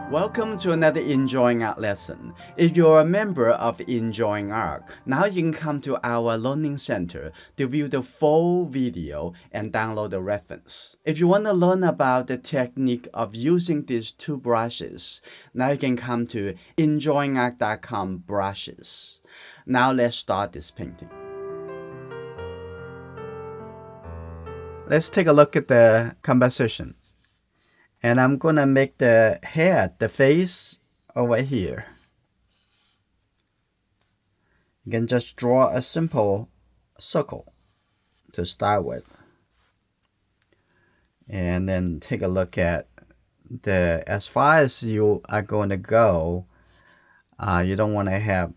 Welcome to another Enjoying Art lesson. If you're a member of Enjoying Art, now you can come to our Learning Center to view the full video and download the reference. If you want to learn about the technique of using these two brushes, now you can come to enjoyingart.com brushes. Now let's start this painting. Let's take a look at the composition. And I'm going to make the head, the face, over here. You can just draw a simple circle to start with. And then take a look at as far as you are going to go, you don't want to have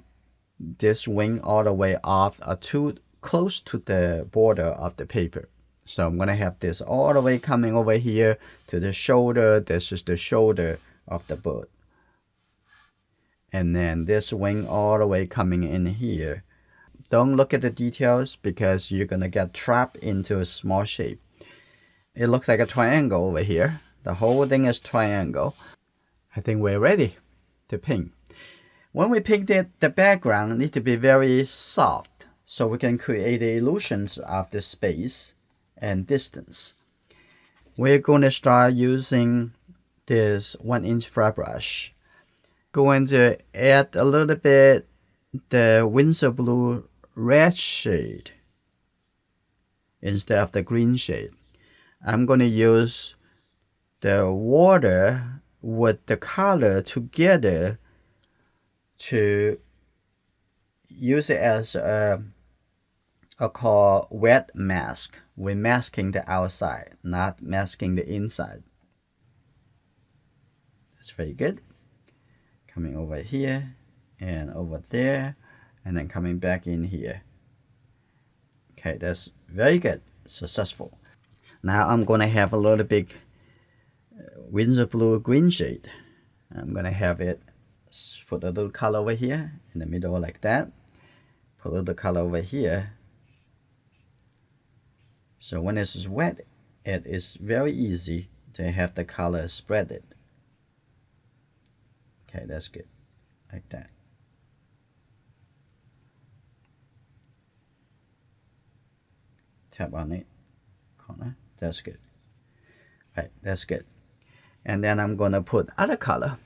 this wing all the way off or too close to the border of the paper. So I'm going to have this all the way coming over here to the shoulder. This is the shoulder of the bird. And then this wing all the way coming in here. Don't look at the details because you're going to get trapped into a small shape. It looks like a triangle over here. The whole thing is triangle. I think we're ready to paint. When we paint it, the background needs to be very soft so we can create the illusions of the space and distance. We're going to start using this 1-inch flat brush. Going to add a little bit the Windsor blue red shade instead of the green shade. I'm going to use the water with the color together to use it as a called wet mask. We're masking the outside, not masking the inside. That's very good. Coming over here and over there, and then coming back in here. Okay, that's very good. Successful. Now I'm going to have a little bit Windsor blue green shade. I'm going to have it put a little color over here in the middle like that. Put a little color over here. So when it's wet, it is very easy to have the color spread it. Okay, that's good. Like that. Tap on it. Corner. That's good. Right, that's good. And then I'm going to put other color.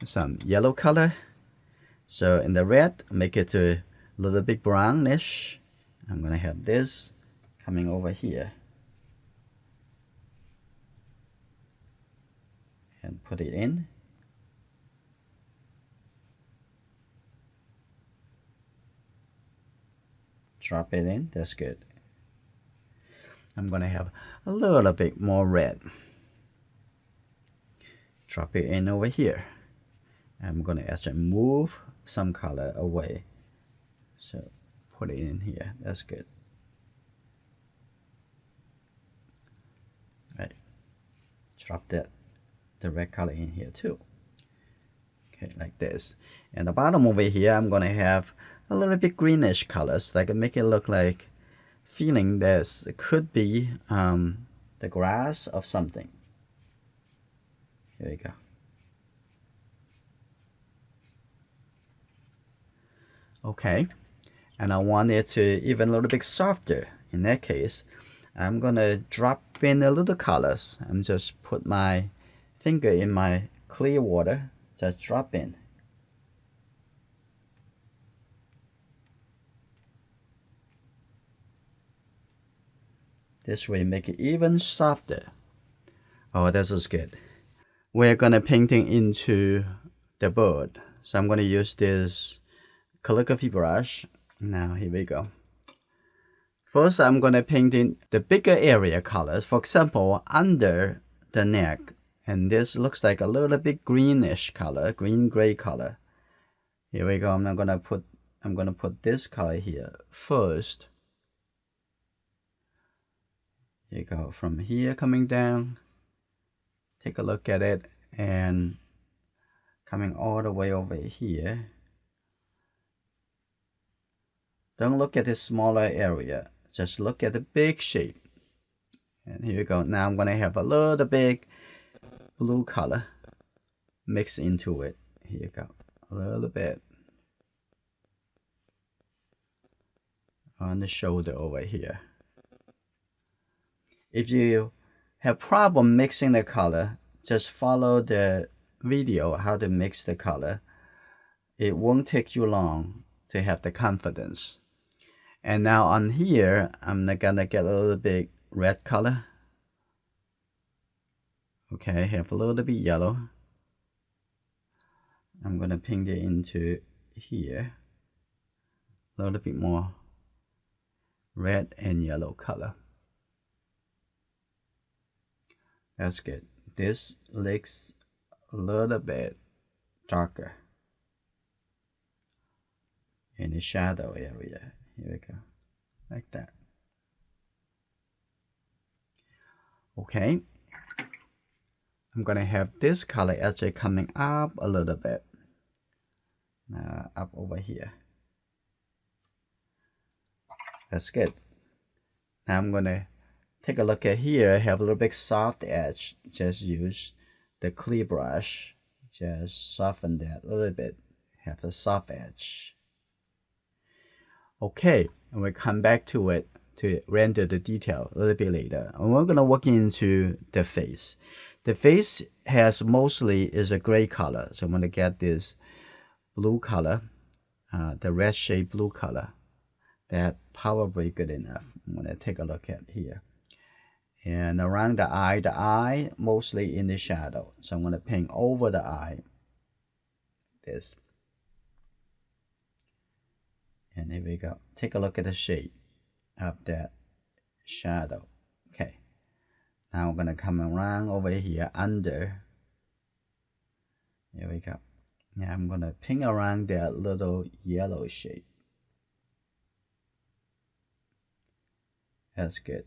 Some yellow color. So in the red, make it a little bit brownish. I'm going to have this coming over here and put it in. Drop it in. That's good. I'm going to have a little bit more red. Drop it in over here. I'm going to actually move some color away. So put it in here. That's good. Right. Drop the red color in here too. Okay, like this. And the bottom over here, I'm going to have a little bit greenish colors, like make it look like feeling this. It could be the grass of something. Here we go. Okay, and I want it to even a little bit softer. In that case, I'm gonna drop in a little colors. I'm just put my finger in my clear water, just drop in. This way make it even softer. Oh, this is good. We're gonna painting into the bird. So I'm gonna use this calligraphy brush. Now here we go. First, I'm going to paint in the bigger area colors. For example, under the neck. And this looks like a little bit greenish color, green-gray color. Here we go. I'm going to put this color here first. Here you go. From here coming down. Take a look at it. And coming all the way over here. Don't look at the smaller area. Just look at the big shape. And here we go. Now I'm going to have a little bit blue color. mix into it. Here you go, a little bit on the shoulder over here. If you have problem mixing the color, just follow the video how to mix the color. It won't take you long to have the confidence. And now on here, I'm gonna get a little bit red color. Okay, have a little bit yellow. I'm gonna ping it into here. A little bit more red and yellow color. That's good. This looks a little bit darker in the shadow area. Here we go, like that. Okay, I'm gonna have this color actually coming up a little bit, up over here. That's good. Now I'm gonna take a look at here. I have a little bit soft edge. Just use the clear brush, just soften that a little bit. Have a soft edge. Okay, and we'll come back to it to render the detail a little bit later. And we're gonna work into the face. The face has mostly is a gray color, so I'm gonna get this blue color, the red shade blue color. That probably good enough. I'm gonna take a look at here. And around the eye mostly in the shadow. So I'm gonna paint over the eye. This. And here we go. Take a look at the shade of that shadow. Okay. Now I'm gonna come around over here under. Here we go. Now I'm gonna paint around that little yellow shade. That's good.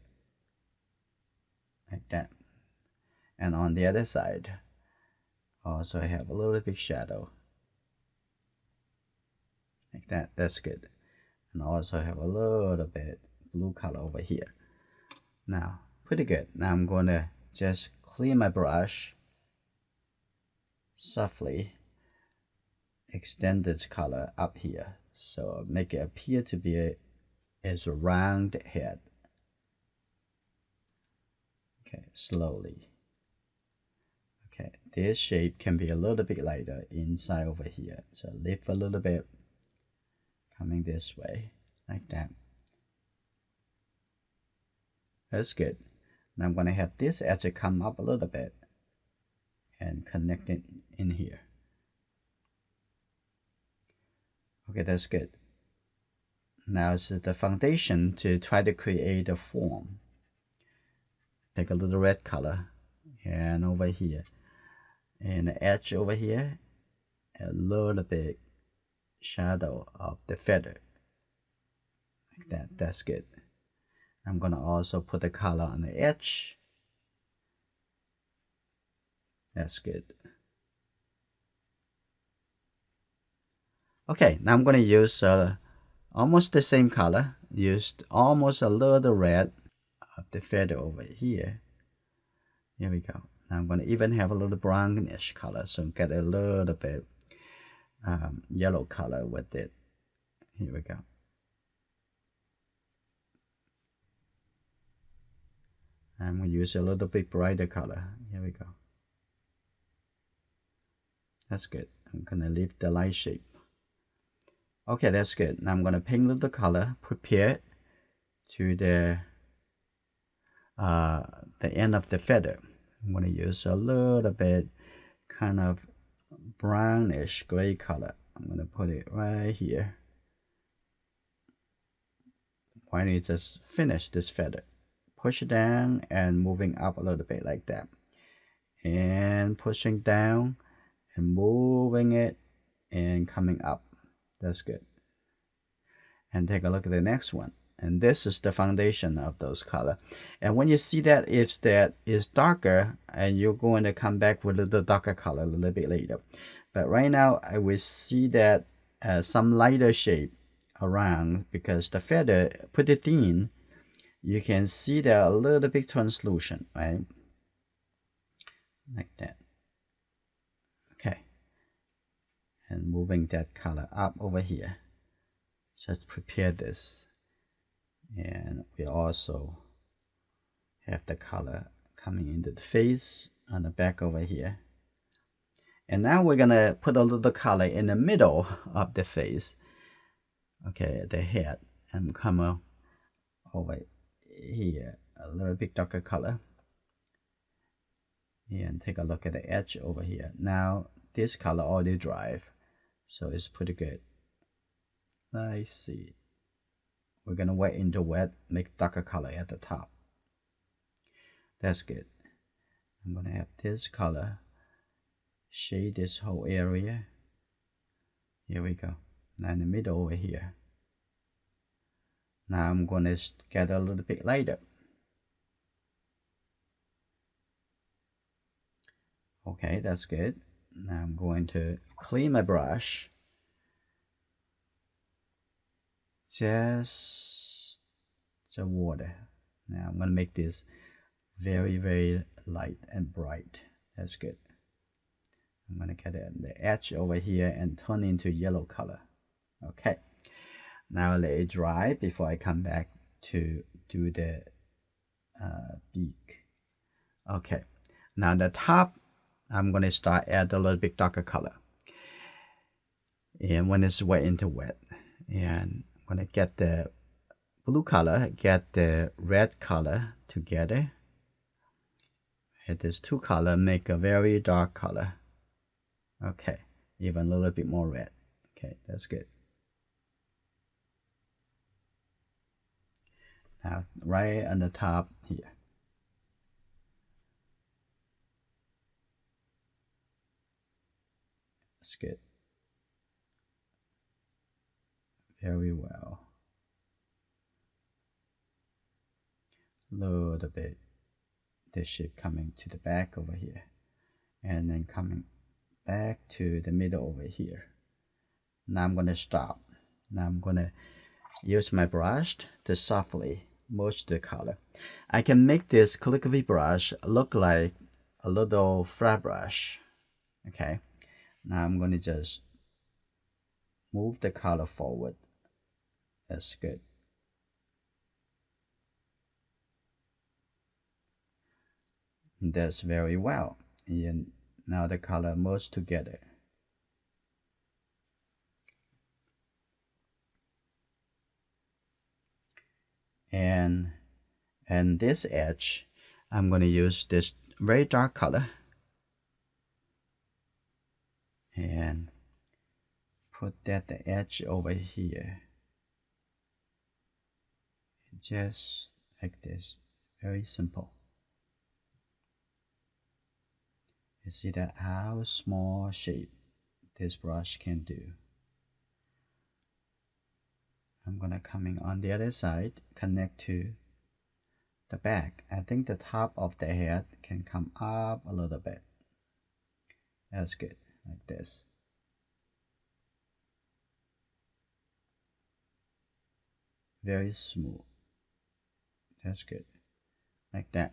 Like that. And on the other side, also have a little bit shadow. Like that. That's good. And also have a little bit blue color over here. Now, pretty good. Now I'm gonna just clean my brush softly, extend this color up here, so make it appear to be as a round head. Okay, slowly. Okay, this shape can be a little bit lighter inside over here. So lift a little bit, coming this way, like that. That's good. Now I'm gonna have this edge come up a little bit and connect it in here. Okay, that's good. Now it's the foundation to try to create a form. Take a little red color and over here, and the edge over here, a little bit shadow of the feather, like that. That's good. I'm gonna also put the color on the edge. That's good. Okay, now I'm gonna use almost the same color. Used almost a little red of the feather over here. Here we go. Now I'm gonna even have a little brownish color, so get a little bit yellow color with it. Here we go. I'm gonna use a little bit brighter color. Here we go. That's good. I'm gonna leave the light shape. Okay, that's good. Now I'm gonna paint a little color, prepare to the end of the feather. I'm gonna use a little bit kind of brownish gray color. I'm gonna put it right here. Why don't you just finish this feather? Push it down and moving up a little bit like that. And pushing down and moving it and coming up. That's good. And take a look at the next one. And this is the foundation of those color. And when you see that if that is darker, and you're going to come back with a little darker color a little bit later. But right now I will see that some lighter shape around, because the feather pretty thin. You can see that a little bit translucent, right? Like that. Okay. moving that color up over here. Just prepare this. And we also have the color coming into the face on the back over here. And now we're gonna put a little color in the middle of the face. Okay, the head, and come over here, a little bit darker color. And take a look at the edge over here. Now this color already dry, so it's pretty good. Let's see. We're gonna wet into wet, make darker color at the top. That's good. I'm gonna have this color shade this whole area. Here we go. Now in the middle over here. Now I'm gonna get a little bit lighter. Okay, that's good. Now I'm going to clean my brush. Just the water. Now I'm gonna make this very, very light and bright. That's good. I'm gonna get the edge over here and turn into yellow color. Okay. Now let it dry before I come back to do the beak. Okay. Now the top, I'm gonna start add a little bit darker color. And when it's wet into wet, and I'm gonna get the blue color, get the red color together. And these two color make a very dark color. Okay, even a little bit more red. Okay, that's good. Now right on the top here. That's good. Very well. A little bit the shape coming to the back over here, and then coming back to the middle over here. Now I'm gonna stop. Now I'm gonna use my brush to softly merge the color. I can make this calligraphy brush look like a little flat brush. Okay. Now I'm gonna just move the color forward. That's good. That's very well. And now the color merged together. And this edge, I'm going to use this very dark color and put that the edge over here, just like this. Very simple. You see that how small shape this brush can do. I'm gonna coming on the other side, connect to the back. I think the top of the head can come up a little bit. That's good, like this. Very smooth. That's good, like that.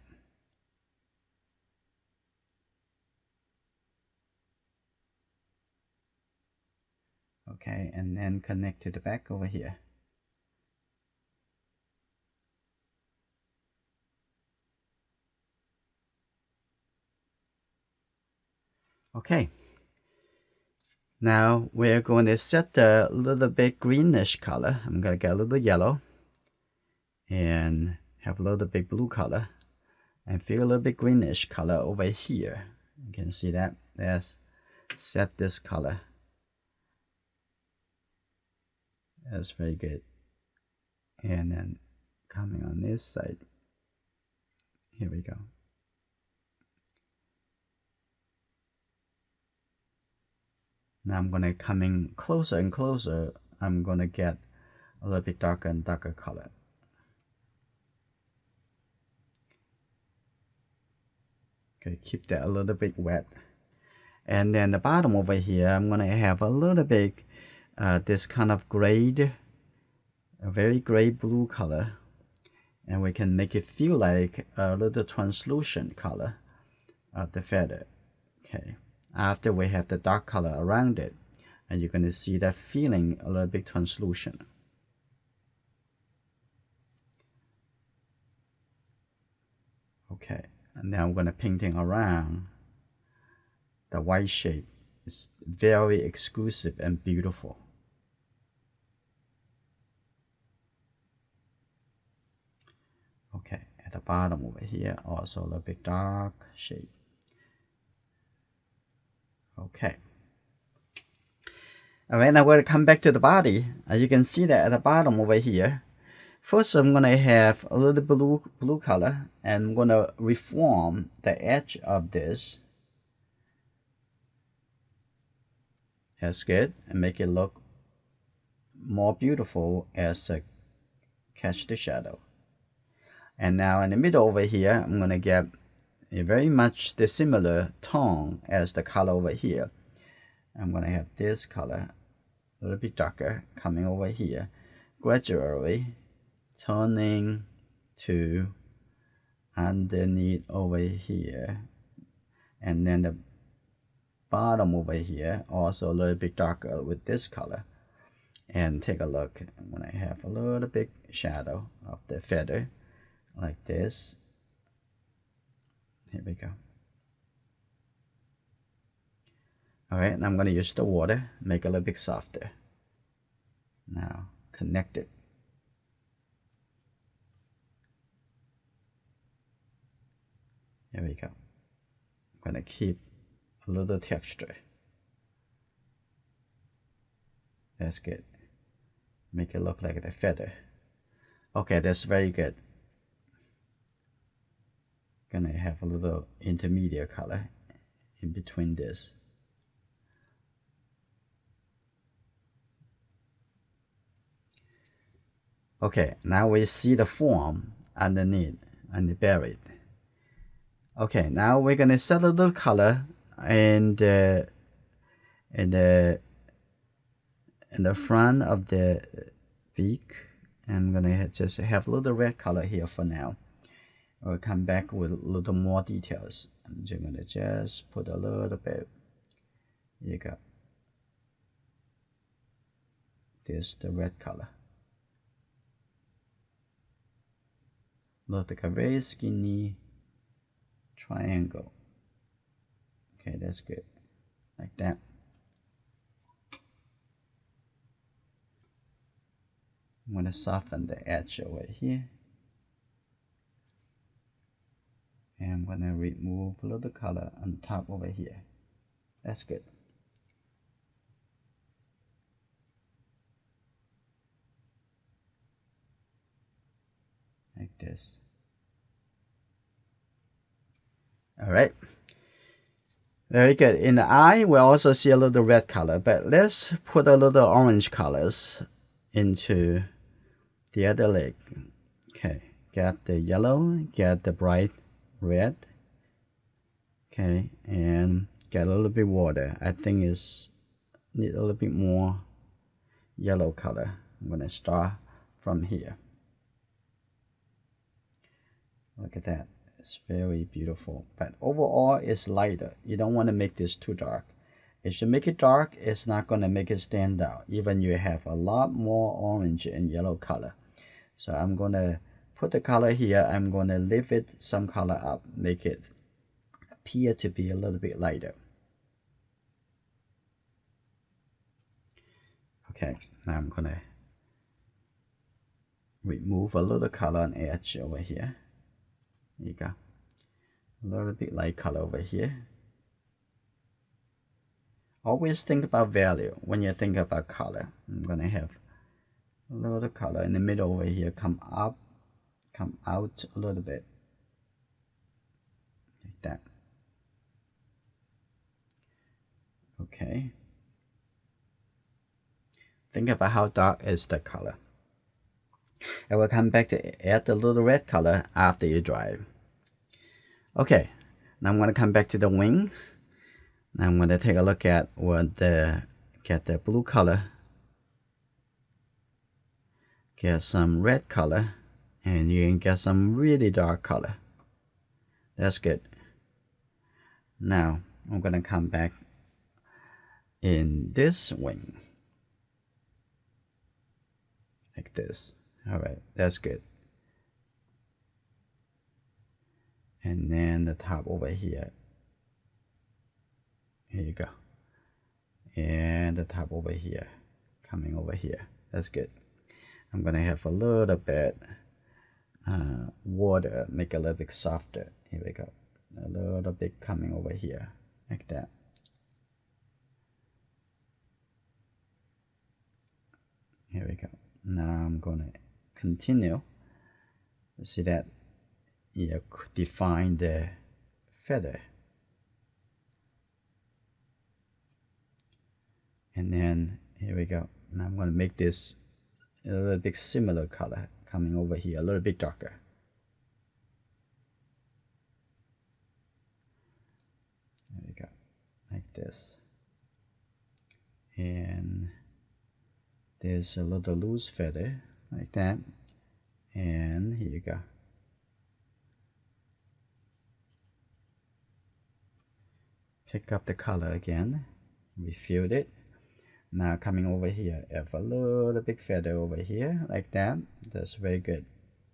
Okay, and then connect to the back over here. Okay, now we're going to set a little bit greenish color. I'm going to get a little yellow and have a little bit blue color and feel a little bit greenish color over here. You can see that. Let's set this color. That's very good. And then coming on this side. Here we go. Now I'm gonna coming closer and closer. I'm gonna get a little bit darker and darker color. Okay, keep that a little bit wet. And then the bottom over here, I'm gonna have a little bit this kind of grade, a very gray blue color, and we can make it feel like a little translucent color of the feather. Okay. After we have the dark color around it, and you're going to see that feeling a little bit translucent. Okay, and now I'm going to painting around the white shape. It's very exclusive and beautiful. Okay, at the bottom over here, also a little bit dark shape. Okay. Alright, now we're going to come back to the body. As you can see that at the bottom over here, first I'm going to have a little blue color, and I'm going to reform the edge of this. That's good, and make it look more beautiful as I catch the shadow. And now in the middle over here, I'm going to get a very much the similar tone as the color over here. I'm going to have this color a little bit darker coming over here, gradually turning to underneath over here, and then the bottom over here also a little bit darker with this color. And take a look, when I have a little bit shadow of the feather like this. Here we go. Alright, and I'm going to use the water, make it a little bit softer. Now, connect it. Here we go. I'm going to keep a little texture. That's good. Make it look like a feather. Okay, that's very good. Gonna have a little intermediate color in between this. Okay, now we see the form underneath and buried. Okay, now we're gonna set a little color in the front of the beak. I'm gonna just have a little red color here for now. I'll come back with a little more details. I'm just gonna just put a little bit. Here you go. This the red color. Look like a very skinny triangle. Okay, that's good. Like that. I'm going to soften the edge over here. And I'm going to remove a little color on top over here. That's good. Like this. Alright. Very good. In the eye, we also see a little red color, but let's put a little orange colors into the other leg. Okay, get the yellow, get the bright red. Okay, and get a little bit water. I think it's need a little bit more yellow color. I'm gonna start from here. Look at that. It's very beautiful, but overall it's lighter. You don't want to make this too dark. If you make it dark, it's not going to make it stand out, even you have a lot more orange and yellow color. So I'm going to put the color here. I'm going to lift it some color up, make it appear to be a little bit lighter. Okay, now I'm going to remove a little color on edge over here. There you go. A little bit light color over here. Always think about value when you think about color. I'm going to have a little color in the middle over here come up, come out a little bit. Like that. Okay. Think about how dark is the color. I will come back to add the little red color after you dry. Okay, now I'm going to come back to the wing. Now I'm going to take a look at get the blue color, get some red color, and you can get some really dark color. That's good. Now I'm going to come back in this wing. Like this. Alright, that's good. And then the top over here. Here you go. And the top over here. Coming over here. That's good. I'm gonna have a little bit water, make it a little bit softer. Here we go. A little bit coming over here. Like that. Here we go. Now I'm gonna continue. See that? You define the feather. And then here we go. Now I'm gonna make this a little bit similar color coming over here, a little bit darker. There we go, like this. And there's a little loose feather like that. And here you go. Pick up the color again, refilled it. Now coming over here, have a little big feather over here like that. That's very good.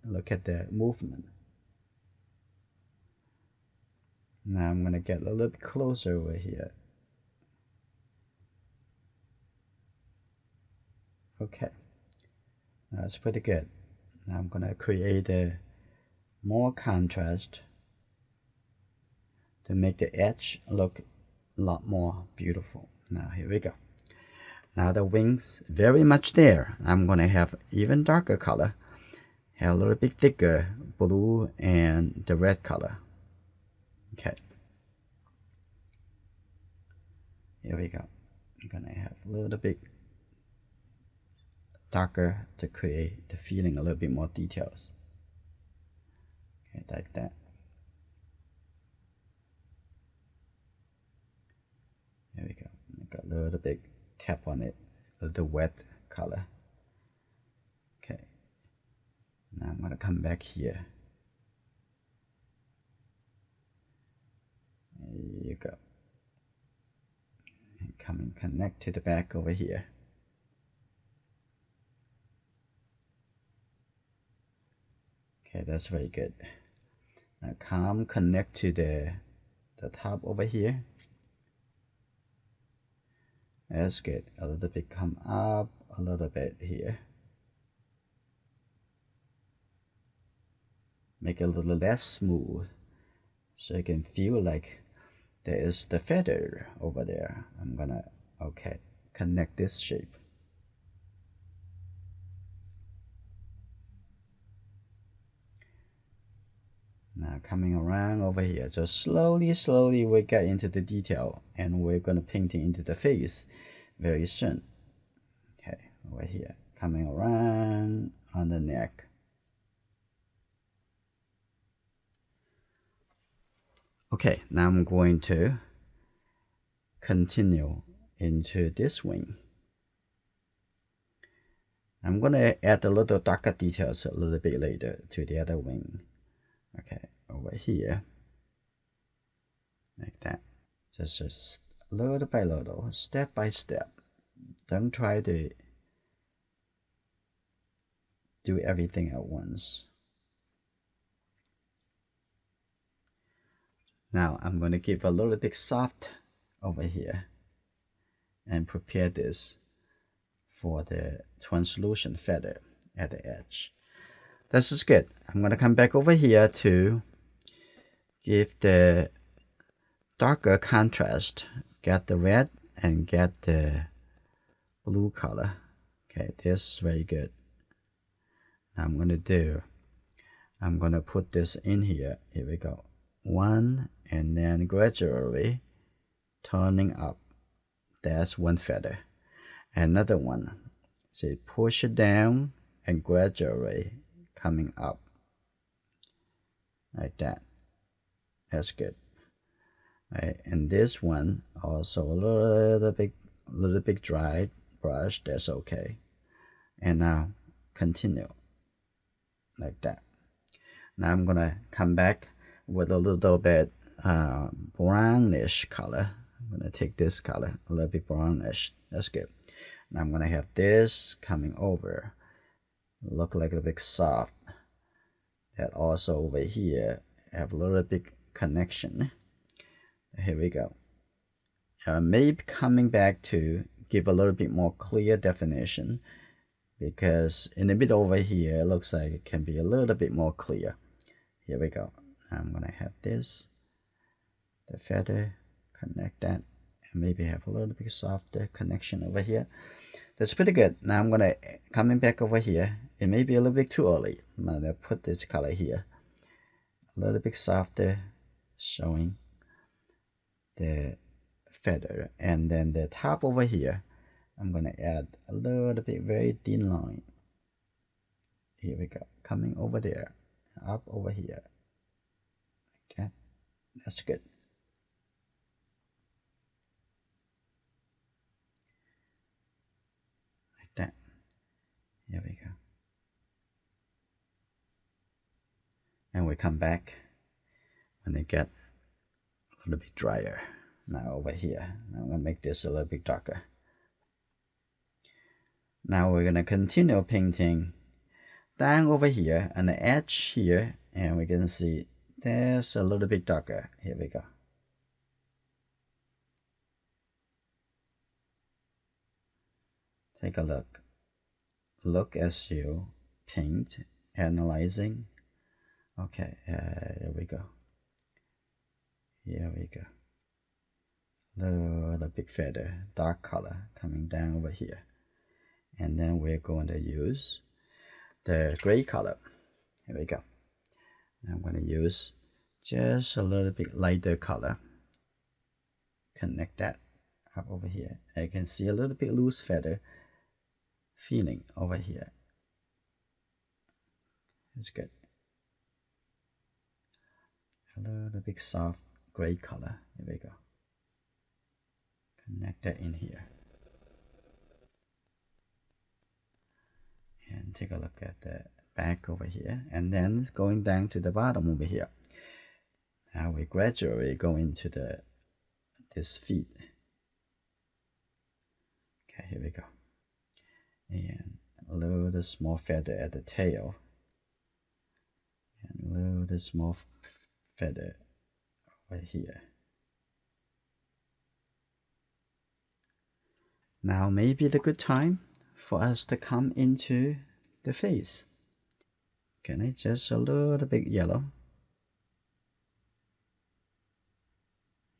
Look at the movement. Now I'm gonna get a little bit closer over here. Okay, that's pretty good. Now I'm gonna create a more contrast to make the edge look a lot more beautiful. Now here we go. Now the wings very much there. I'm gonna have even darker color, have a little bit thicker blue and the red color. Okay, here we go. I'm gonna have a little bit darker to create the feeling, a little bit more details. Okay, like that. There we go. Got a little bit tap on it, a little wet color. Okay. Now I'm gonna come back here. There you go. And come and connect to the back over here. Okay, that's very good. Now come connect to the top over here. That's good. A little bit come up, a little bit here. Make it a little less smooth so you can feel like there is the feather over there. I'm gonna, okay, connect this shape. Now coming around over here, so slowly we get into the detail, and we're gonna paint it into the face very soon. Okay, over here, coming around on the neck. Okay, now I'm going to continue into this wing. I'm gonna add a little darker details a little bit later to the other wing. Okay, over here, like that. Just little by little, step by step. Don't try to do everything at once. Now I'm going to give a little bit soft over here and prepare this for the translucent feather at the edge. This is good. I'm going to come back over here to give the darker contrast, get the red and get the blue color. Okay, this is very good. Now I'm going to put this in here. Here we go. One, and then gradually turning up. That's one feather. Another one. So push it down and gradually coming up like that. That's good. Right, and this one also a little bit dry brush. That's okay. And now continue like that. Now I'm gonna come back with a little bit brownish color I'm going to take this color, a little bit brownish. That's good. Now I'm going to have this coming over. Look like a bit soft. That also over here have a little bit connection. Here we go. Maybe coming back to give a little bit more clear definition, because in the middle over here it looks like it can be a little bit more clear. Here we go. Now I'm gonna have this, the feather, connect that, and maybe have a little bit softer connection over here. That's pretty good. Now I'm gonna coming back over here. It may be a little bit too early. I'm gonna put this color here, a little bit softer, showing the feather, and then the top over here I'm gonna add a little bit very thin line. Here we go, coming over there, up over here. Okay, that's good. Like that. Here we go. And we come back when they get a little bit drier. Now over here, I'm gonna make this a little bit darker. Now we're gonna continue painting down over here on the edge here, and we can see there's a little bit darker. Here we go. Take a look. Look as you paint, analyzing. Okay, here we go. Here we go. Little big feather, dark color coming down over here. And then we're going to use the gray color. Here we go. I'm going to use just a little bit lighter color. Connect that up over here. I can see a little bit loose feather feeling over here. It's good. A little bit soft gray color. Here we go. Connect that in here. And take a look at the back over here, and then going down to the bottom over here. Now we gradually go into this feet. Okay, here we go. And a little small feather at the tail, and a little small feather over here. Now maybe the good time for us to come into the face. Can I just a little bit yellow?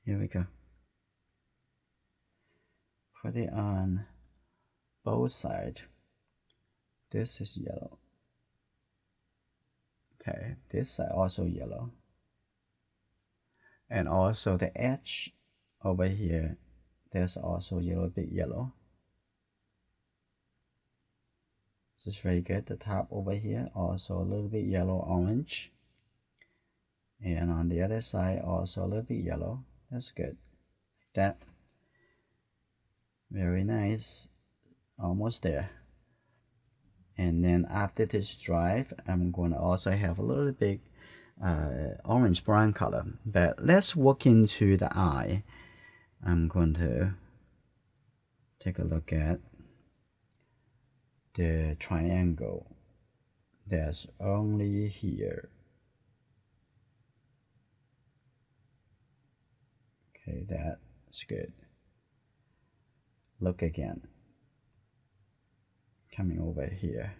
Here we go. Put it on both sides. This is yellow. Okay, this side also yellow. And also the edge over here, there's also a little bit yellow. This is very good. The top over here also a little bit yellow orange. And on the other side also a little bit yellow. That's good. Like that. Very nice. Almost there. And then after this dry, I'm going to also have a little bit orange brown color. But let's walk into the eye. I'm going to take a look at the triangle that's only here. Okay, that's good. Look again. Coming over here.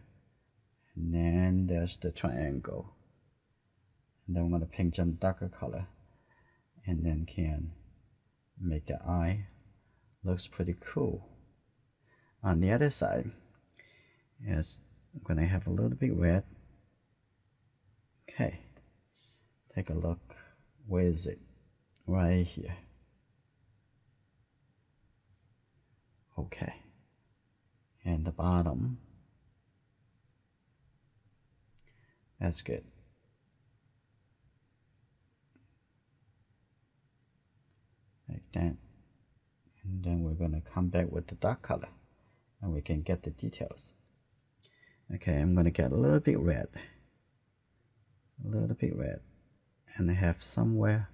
And then there's the triangle. And then I'm going to paint some darker color. And then can make the eye looks pretty cool. On the other side, yes, I'm going to have a little bit red. Okay. Take a look. Where is it? Right here. Okay. And the bottom. That's good. Like that. And then we're going to come back with the dark color. And we can get the details. Okay, I'm going to get a little bit red. A little bit red. And I have somewhere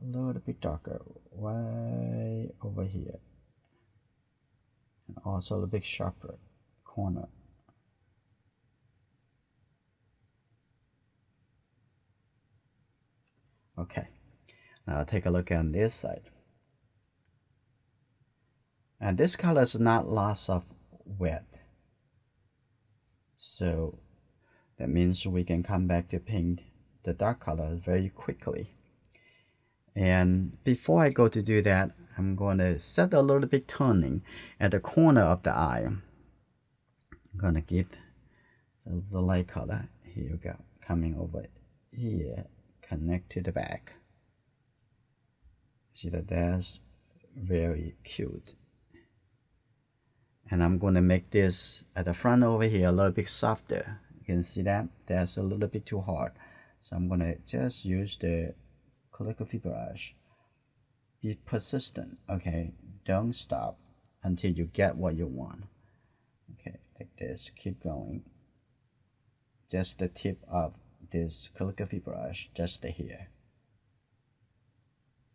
a little bit darker right over here, and also a little bit sharper corner. Okay, now take a look on this side. And this color is not lots of wet, so that means we can come back to paint the dark color very quickly. And before I go to do that, I'm going to set a little bit toning at the corner of the eye. I'm going to give the light color, here you go, coming over here, connect to the back. See that that's very cute. And I'm going to make this at the front over here a little bit softer. You can see that that's a little bit too hard, so I'm going to just use the calligraphy brush. Be persistent, okay? Don't stop until you get what you want. Okay, like this, keep going. Just the tip of this calligraphy brush, just here.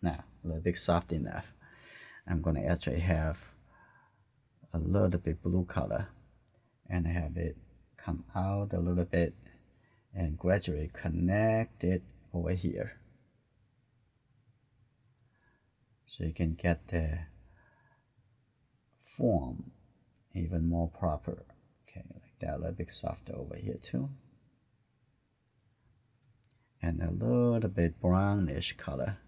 Now, a little bit soft enough. I'm going to actually have a little bit blue color and have it come out a little bit and gradually connect it over here, so you can get the form even more proper. Okay, like that, a little bit softer over here too, and a little bit brownish color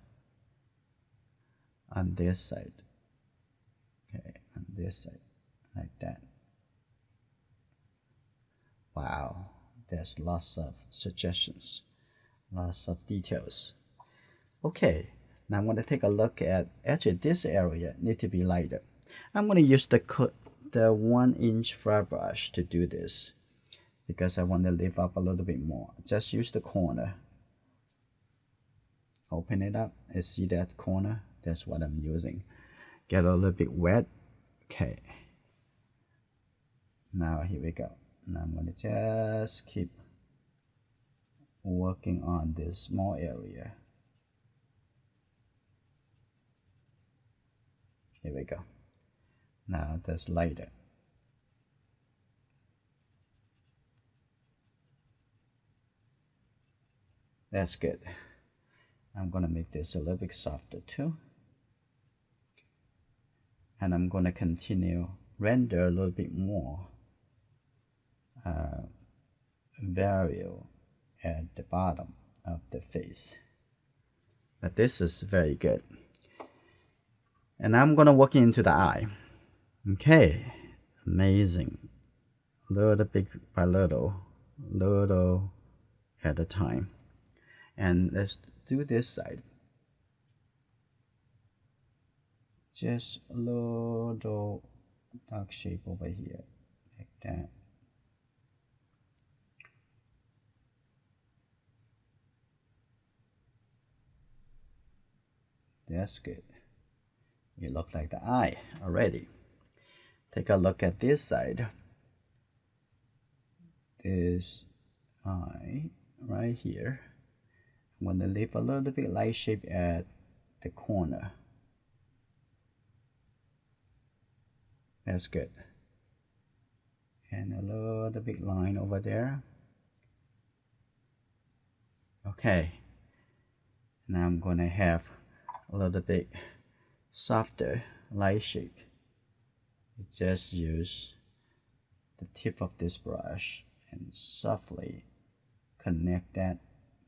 on this side. Okay, on this side, like that. Wow, there's lots of suggestions, lots of details. Okay, now I'm going to take a look at, actually this area need to be lighter. I'm going to use the 1-inch flat brush to do this, because I want to lift up a little bit more. Just use the corner. Open it up and see that corner. That's what I'm using. Get a little bit wet. Okay. Now here we go. Now I'm going to just keep working on this small area. Here we go. Now that's lighter. That's good. I'm going to make this a little bit softer too. And I'm going to continue render a little bit more value at the bottom of the face. But this is very good. And I'm going to work into the eye. Okay, amazing. Little bit by little at a time. And let's do this side. Just a little dark shape over here, like that. That's good. It looks like the eye already. Take a look at this side. This eye right here. I'm going to leave a little bit light shape at the corner. That's good. And a little bit line over there. Okay. Now I'm going to have a little bit softer light shape. Just use the tip of this brush and softly connect that,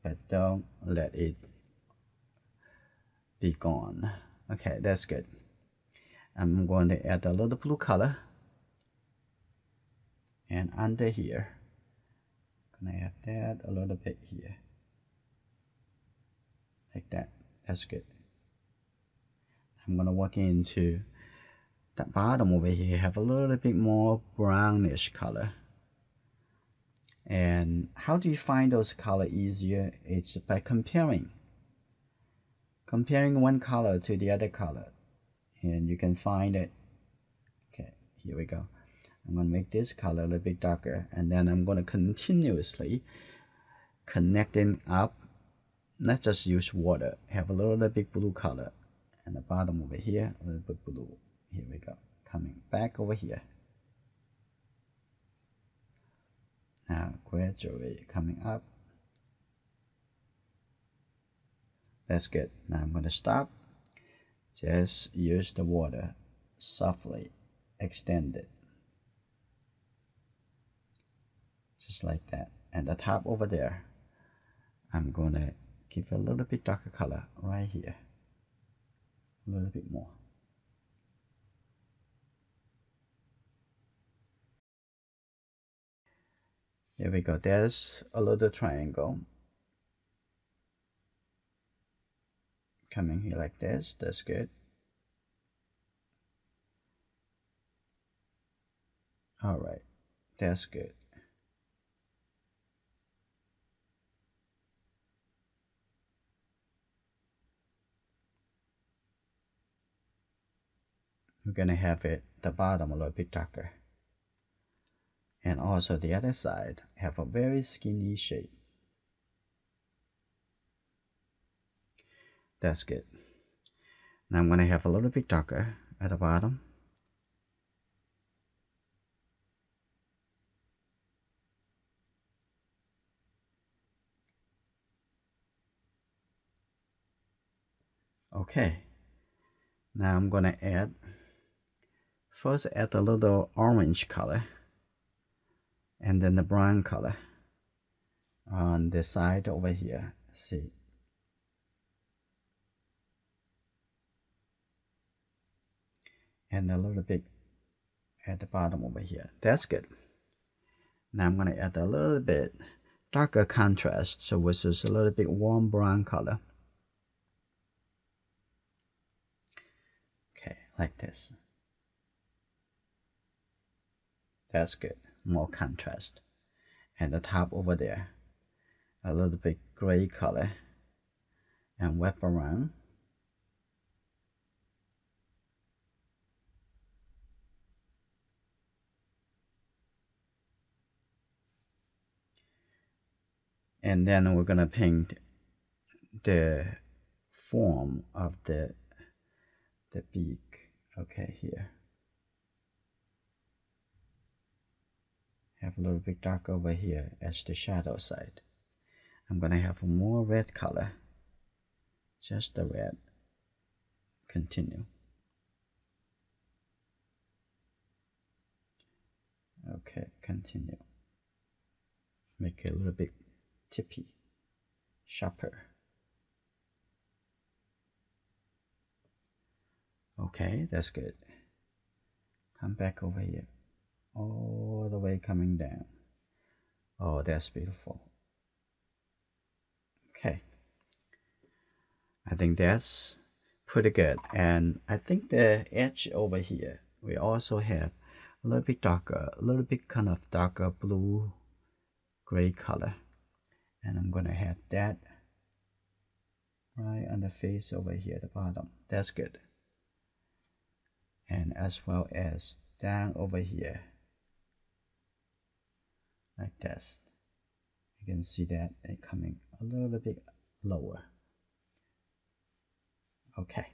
but don't let it be gone. Okay, that's good. I'm going to add a little blue color, and under here I'm gonna add that a little bit here, like that. That's good. I'm gonna work into the bottom over here, have a little bit more brownish color. And how do you find those color easier? It's by comparing one color to the other color, and you can find it. Okay, here we go. I'm going to make this color a little bit darker, and then I'm going to continuously connecting up let's just use water. Have a little bit blue color. And the bottom over here, a little bit blue. Here we go. Coming back over here. Now gradually coming up. That's good. Now I'm going to stop. Just use the water softly. Extend it. Just like that. And the top over there, I'm going to give a little bit darker color right here. A little bit more. There we go. There's a little triangle. Coming here like this. That's good. Alright. That's good. We're going to have it, the bottom a little bit darker. And also the other side have a very skinny shape. That's good. Now I'm going to have a little bit darker at the bottom. Okay. Now I'm going to first add a little orange color. And then the brown color on the side over here. See. And a little bit at the bottom over here. That's good. Now I'm going to add a little bit darker contrast, so which is a little bit warm brown color. Okay, like this. That's good. More contrast. And the top over there, a little bit gray color, and wrap around. And then we're gonna paint the form of the beak. Okay, here. Have a little bit dark over here as the shadow side. I'm gonna have more red color. Just the red. Continue. Okay, continue. Make it a little bit tippy, sharper. Okay, that's good. Come back over here. All the way coming down. Oh, that's beautiful. Okay. I think that's pretty good. And I think the edge over here, we also have a little bit darker, a little bit kind of darker blue, gray color. And I'm going to have that right on the face over here at the bottom. That's good. And as well as down over here, like this. You can see that it coming a little bit lower. Okay.